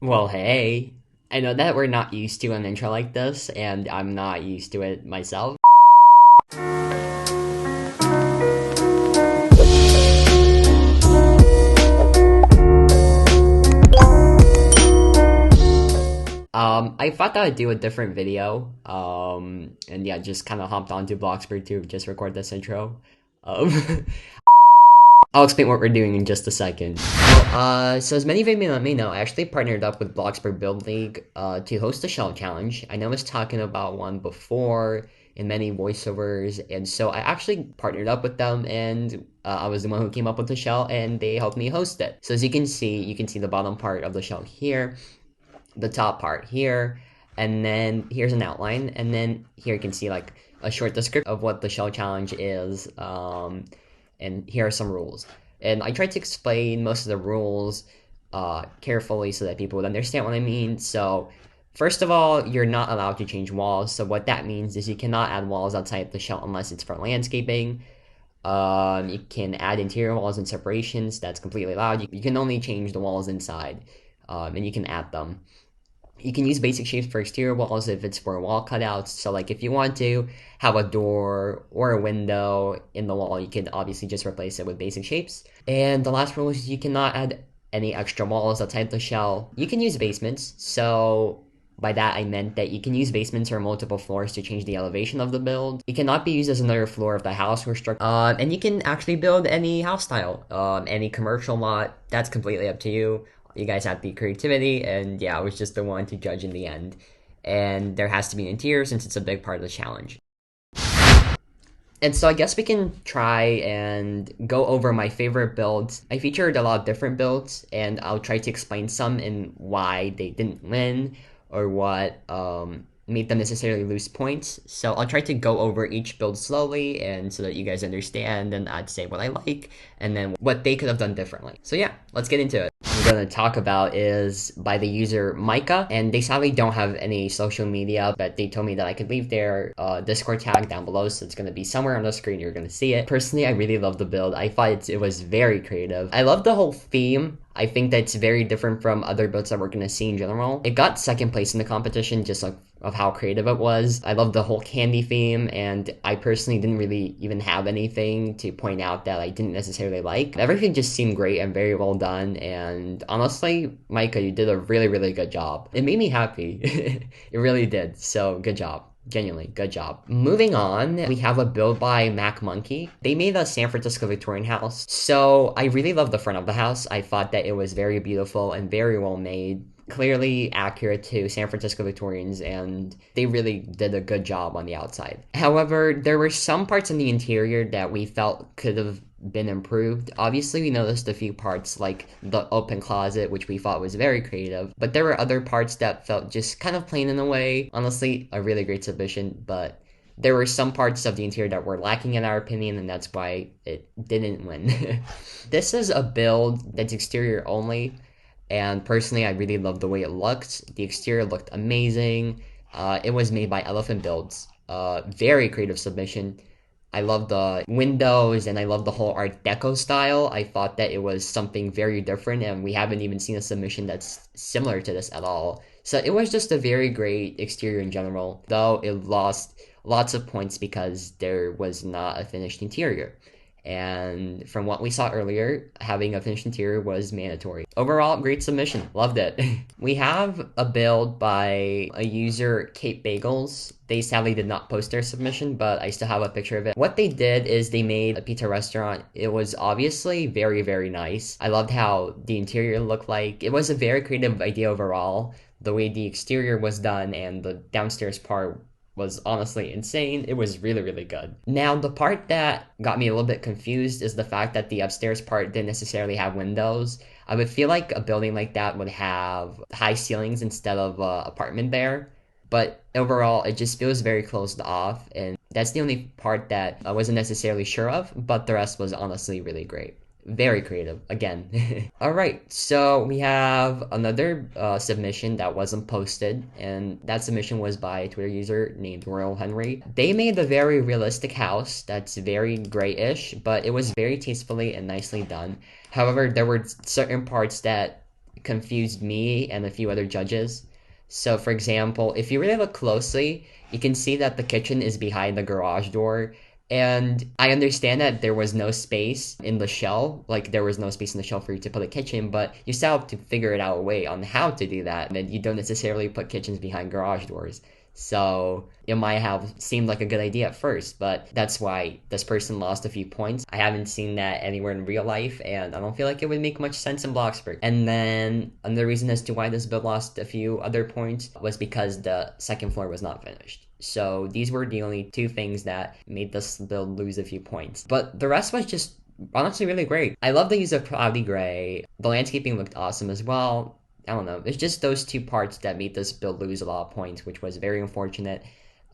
Well, hey, I know that we're not used to an intro like this, and I'm not used to it myself. I thought that I'd do a different video, and yeah, just kind of hopped onto Bloxburg to just record this intro. Um, I'll explain what we're doing in just a second. So as many of you may know, I actually partnered up with Bloxburg Build League to host a shell challenge. I know I was talking about one before in many voiceovers, and so I actually partnered up with them, and I was the one who came up with the shell, and they helped me host it. So as you can see the bottom part of the shell here, the top part here, and then here's an outline, and then here you can see like a short description of what the shell challenge is, and here are some rules. And I tried to explain most of the rules carefully so that people would understand what I mean. So first of all, you're not allowed to change walls. So what that means is you cannot add walls outside the shell unless it's for landscaping. You can add interior walls and separations. That's completely allowed. You can only change the walls inside, and you can add them. You can use basic shapes for exterior walls if it's for wall cutouts. So like if you want to have a door or a window in the wall, you can obviously just replace it with basic shapes. And the last rule is you cannot add any extra walls outside the shell. You can use basements. So by that I meant that you can use basements or multiple floors to change the elevation of the build. It cannot be used as another floor of the house or structure. And you can actually build any house style, any commercial lot. That's completely up to you. You guys have the creativity, and yeah, I was just the one to judge in the end. And there has to be an interior since it's a big part of the challenge. And so I guess we can try and go over my favorite builds. I featured a lot of different builds, and I'll try to explain some and why they didn't win or what made them necessarily lose points. So I'll try to go over each build slowly and so that you guys understand, and I'd say what I like and then what they could have done differently. So yeah, let's get into it. I'm going to talk about is by the user Mmmmika, and they sadly don't have any social media, but they told me that I could leave their Discord tag down below, so it's going to be somewhere on the screen. You're going to see it. Personally, I really love the build. I thought it was very creative. I love the whole theme. I think that's very different from other builds that we're going to see in general. It got second place in the competition just like of how creative it was. I love the whole candy theme, and I personally didn't really even have anything to point out that I didn't necessarily like. Everything just seemed great and very well done, and honestly, Mmmmika, you did a really, really good job. It made me happy. It really did, so good job. Genuinely, good job. Moving on, we have a build by MacMonkey. They made a San Francisco Victorian house. So I really love the front of the house. I thought that it was very beautiful and very well made. Clearly accurate to San Francisco Victorians, and they really did a good job on the outside. However, there were some parts in the interior that we felt could have been improved. Obviously, we noticed a few parts like the open closet, which we thought was very creative, but there were other parts that felt just kind of plain in a way. Honestly, a really great submission, but there were some parts of the interior that were lacking in our opinion, and that's why it didn't win. This is a build that's exterior only, and personally, I really love the way it looked. The exterior looked amazing. It was made by Elephant Builds. Very creative submission. I love the windows, and I love the whole Art Deco style. I thought that it was something very different, and we haven't even seen a submission that's similar to this at all. So it was just a very great exterior in general, though it lost lots of points because there was not a finished interior. And from what we saw earlier, having a finished interior was mandatory. Overall, great submission. Loved it. We have a build by a user, KateBagelz. They sadly did not post their submission, but I still have a picture of it. What they did is they made a pizza restaurant. It was obviously very, very nice. I loved how the interior looked like. It was a very creative idea overall. The way the exterior was done and the downstairs part was honestly insane. It was really, really good. Now, the part that got me a little bit confused is the fact that the upstairs part didn't necessarily have windows. I would feel like a building like that would have high ceilings instead of an apartment there. But overall, it just feels very closed off, and that's the only part that I wasn't necessarily sure of, but the rest was honestly really great. Very creative, again. Alright, so we have another submission that wasn't posted, and that submission was by a Twitter user named RoyalHenry. They made a very realistic house that's very grayish, but it was very tastefully and nicely done. However, there were certain parts that confused me and a few other judges. So, for example, if you really look closely, you can see that the kitchen is behind the garage door. And I understand that there was no space in the shell, like there was no space in the shell for you to put a kitchen, but you still have to figure it out a way on how to do that. And you don't necessarily put kitchens behind garage doors. So it might have seemed like a good idea at first, but that's why this person lost a few points. I haven't seen that anywhere in real life, and I don't feel like it would make much sense in Bloxburg. And then another reason as to why this build lost a few other points was because the second floor was not finished. So these were the only two things that made this build lose a few points. But the rest was just honestly really great. I love the use of cloudy gray. The landscaping looked awesome as well. I don't know. It's just those two parts that made this build lose a lot of points, which was very unfortunate,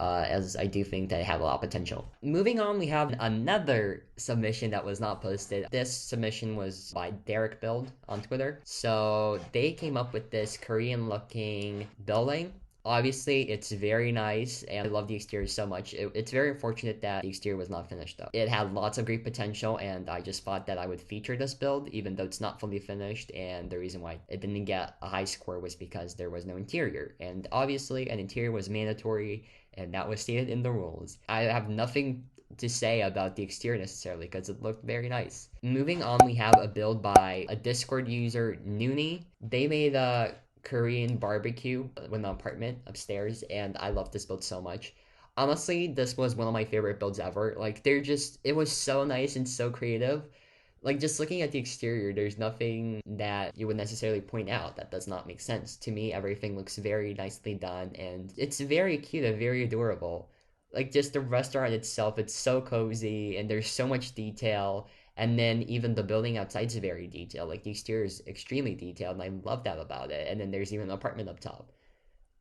as I do think that it had a lot of potential. Moving on, we have another submission that was not posted. This submission was by DarrickBuild on Twitter. So they came up with this Korean-looking building. Obviously, it's very nice, and I love the exterior so much. It's very unfortunate that the exterior was not finished, though. It had lots of great potential, and I just thought that I would feature this build, even though it's not fully finished, and the reason why it didn't get a high score was because there was no interior. And obviously, an interior was mandatory, and that was stated in the rules. I have nothing to say about the exterior necessarily, because it looked very nice. Moving on, we have a build by a Discord user, Noonie. They made a Korean barbecue in the apartment upstairs, and I love this build so much. Honestly, this was one of my favorite builds ever. Like, it was so nice and so creative. Like, just looking at the exterior, there's nothing that you would necessarily point out that does not make sense. To me, everything looks very nicely done, and it's very cute and very adorable. Like, just the restaurant itself, it's so cozy, and there's so much detail. And then even the building outside is very detailed. Like, the exterior is extremely detailed, and I love that about it. And then there's even an apartment up top.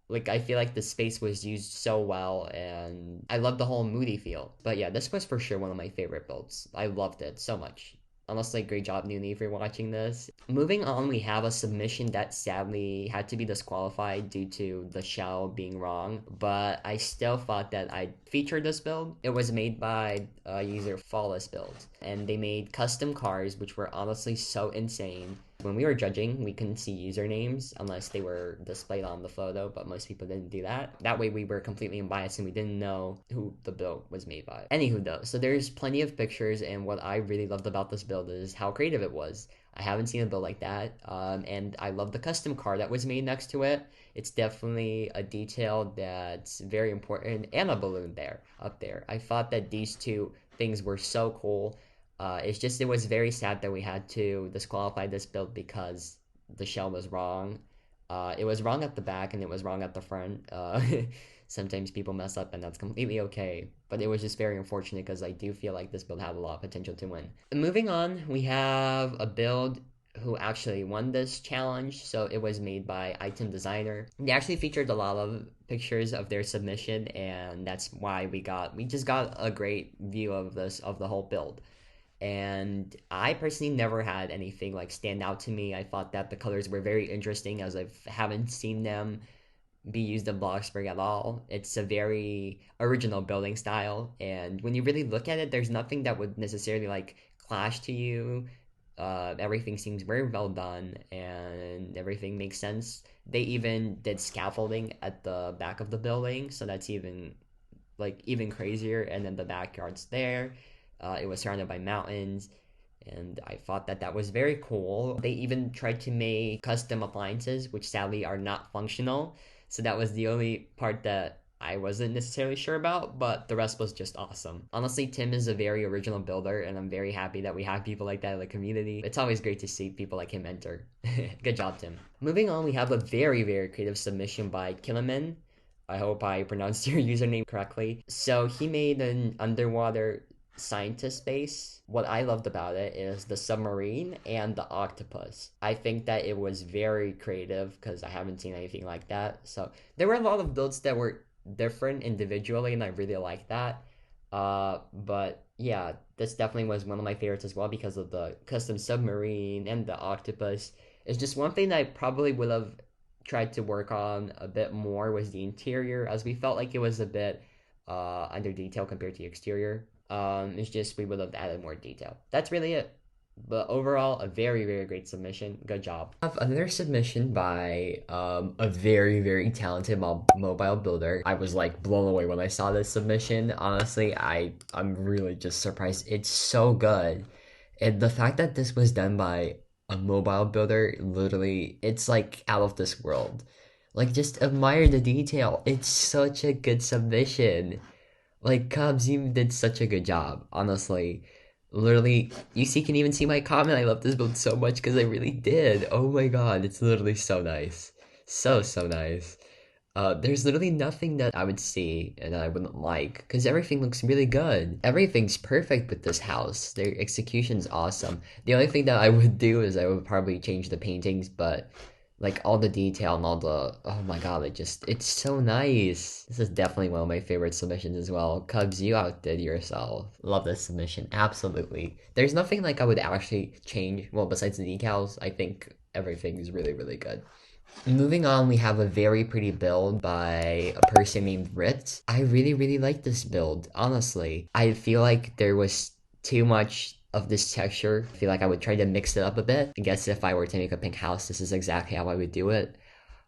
Like, I feel like the space was used so well, and I love the whole moody feel. But yeah, this was for sure one of my favorite builds. I loved it so much. Honestly, great job, Noonie, for watching this. Moving on, we have a submission that sadly had to be disqualified due to the shell being wrong, but I still thought that I'd feature this build. It was made by user FawlessBuilds, and they made custom cars, which were honestly so insane. When we were judging, we couldn't see usernames unless they were displayed on the photo, but most people didn't do that. That way we were completely unbiased and we didn't know who the build was made by. Anywho though, so there's plenty of pictures, and what I really loved about this build is how creative it was. I haven't seen a build like that, and I love the custom car that was made next to it. It's definitely a detail that's very important, and a balloon up there. I thought that these two things were so cool. It was very sad that we had to disqualify this build because the shell was wrong. It was wrong at the back and it was wrong at the front. Sometimes people mess up and that's completely okay. But it was just very unfortunate because I do feel like this build had a lot of potential to win. Moving on, we have a build who actually won this challenge. So it was made by iTimdesxgner. They actually featured a lot of pictures of their submission, and that's why we just got a great view of the whole build. And I personally never had anything like stand out to me. I thought that the colors were very interesting, as I haven't seen them be used in Bloxburg at all. It's a very original building style, and when you really look at it, there's nothing that would necessarily like clash to you. Everything seems very well done, and everything makes sense. They even did scaffolding at the back of the building, so that's even crazier. And then the backyard's there. It was surrounded by mountains, and I thought that that was very cool. They even tried to make custom appliances, which sadly are not functional. So that was the only part that I wasn't necessarily sure about, but the rest was just awesome. Honestly, Tim is a very original builder, and I'm very happy that we have people like that in the community. It's always great to see people like him enter. Good job, Tim. Moving on, we have a very, very creative submission by Kilimen. I hope I pronounced your username correctly. So he made an underwater scientist base. What I loved about it is the submarine and the octopus. I think that it was very creative because I haven't seen anything like that. So there were a lot of builds that were different individually, and I really liked that. But yeah, this definitely was one of my favorites as well because of the custom submarine and the octopus. It's just one thing that I probably would have tried to work on a bit more was the interior, as we felt like it was a bit under detail compared to the exterior. It's just we would have added more detail. That's really it. But overall, a very, very great submission. Good job. I have another submission by a very, very talented mobile builder. I was like blown away when I saw this submission. Honestly, I'm really just surprised. It's so good. And the fact that this was done by a mobile builder, literally, it's like out of this world. Like, just admire the detail. It's such a good submission. Like, Cubs, you did such a good job, honestly. Literally, can even see my comment. I love this build so much because I really did. Oh my god, it's literally so nice. So, so nice. There's literally nothing that I would see and I wouldn't like because everything looks really good. Everything's perfect with this house. Their execution's awesome. The only thing that I would do is I would probably change the paintings, but like all the detail and all the oh my god, it's so nice. This is definitely one of my favorite submissions as well. Cubs, you outdid yourself. Love this submission, absolutely. There's nothing like I would actually change. Well, besides the decals, I think everything is really, really good. Moving on, we have a very pretty build by a person named Ritz. I really, really like this build, honestly. I feel like there was too much of this texture. I feel like I would try to mix it up a bit. I guess if I were to make a pink house, this is exactly how I would do it.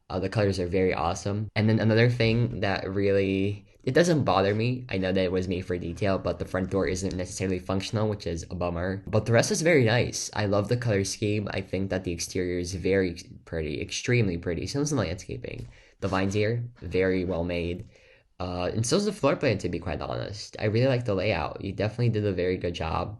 The colors are very awesome. And then another thing that really, it doesn't bother me. I know that it was made for detail, but the front door isn't necessarily functional, which is a bummer. But the rest is very nice. I love the color scheme. I think that the exterior is very pretty, extremely pretty. So is the landscaping. The vines here, very well made. And so is the floor plan, to be quite honest. I really like the layout. You definitely did a very good job.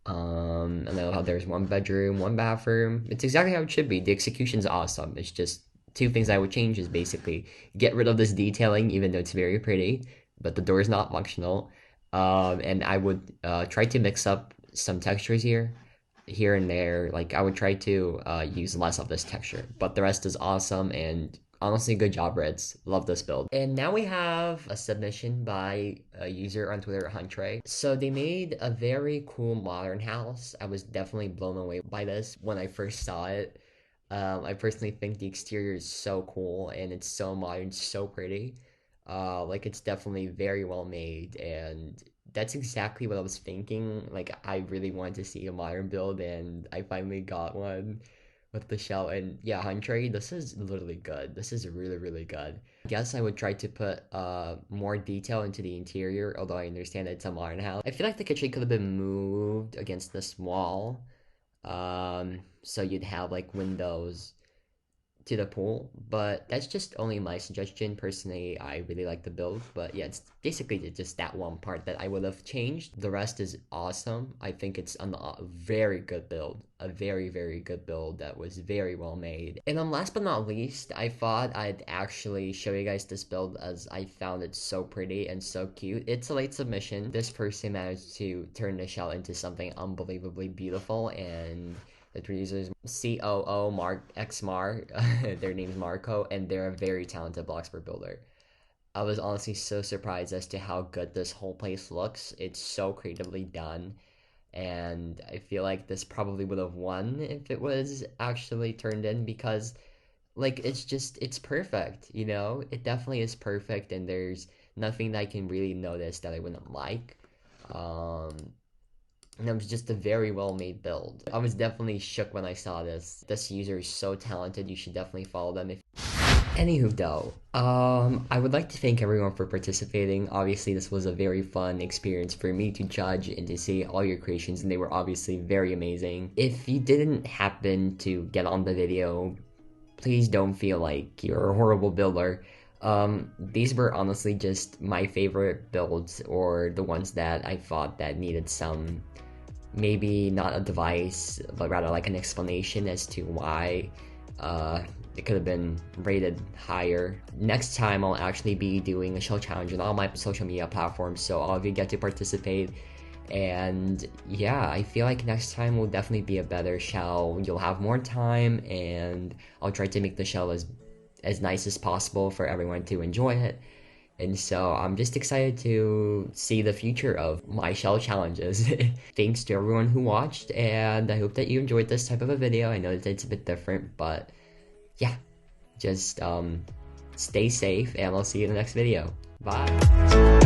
And I love how there's one bedroom, one bathroom. It's exactly how it should be. The execution's awesome. It's just two things I would change is basically get rid of this detailing, even though it's very pretty, but the door is not functional. And I would try to mix up some textures here and there. Like I would try to use less of this texture, but the rest is awesome and honestly, good job, Ritz. Love this build. And now we have a submission by a user on Twitter, Huntrae. So they made a very cool modern house. I was definitely blown away by this when I first saw it. I personally think the exterior is so cool and it's so modern, so pretty. Like it's definitely very well made and that's exactly what I was thinking. Like I really wanted to see a modern build and I finally got one with the shell. And yeah, Huntrae, this is literally good. This is really, really good. I guess I would try to put more detail into the interior, although I understand that it's a modern house. I feel like the kitchen could have been moved against this wall. So you'd have like windows to the pool, but that's just only my suggestion. Personally, I really like the build, but yeah, it's basically just that one part that I would have changed. The rest is awesome. I think it's a very good build, a very, very good build that was very well made. And then last but not least, I thought I'd actually show you guys this build as I found it so pretty and so cute. It's a late submission. This person managed to turn the shell into something unbelievably beautiful, and the producers COO Mark Xmar, their name's Marco, and they're a very talented Bloxburg builder. I was honestly so surprised as to how good this whole place looks. It's so creatively done, and I feel like this probably would have won if it was actually turned in because, like, it's perfect, you know? It definitely is perfect, and there's nothing that I can really notice that I wouldn't like. And it was just a very well made build. I was definitely shook when I saw this. This user is so talented, you should definitely follow them. Anywho though, I would like to thank everyone for participating. Obviously this was a very fun experience for me to judge and to see all your creations, and they were obviously very amazing. If you didn't happen to get on the video, please don't feel like you're a horrible builder. These were honestly just my favorite builds, or the ones that I thought that needed some, maybe not a device, but rather like an explanation as to why it could have been rated higher. Next time I'll actually be doing a shell challenge on all my social media platforms, so all of you get to participate. And yeah, I feel like next time will definitely be a better shell. You'll have more time, and I'll try to make the shell as nice as possible for everyone to enjoy it. And so I'm just excited to see the future of my shell challenges. Thanks to everyone who watched, and I hope that you enjoyed this type of a video. I know that it's a bit different, but yeah, just stay safe, and I'll see you in the next video. Bye!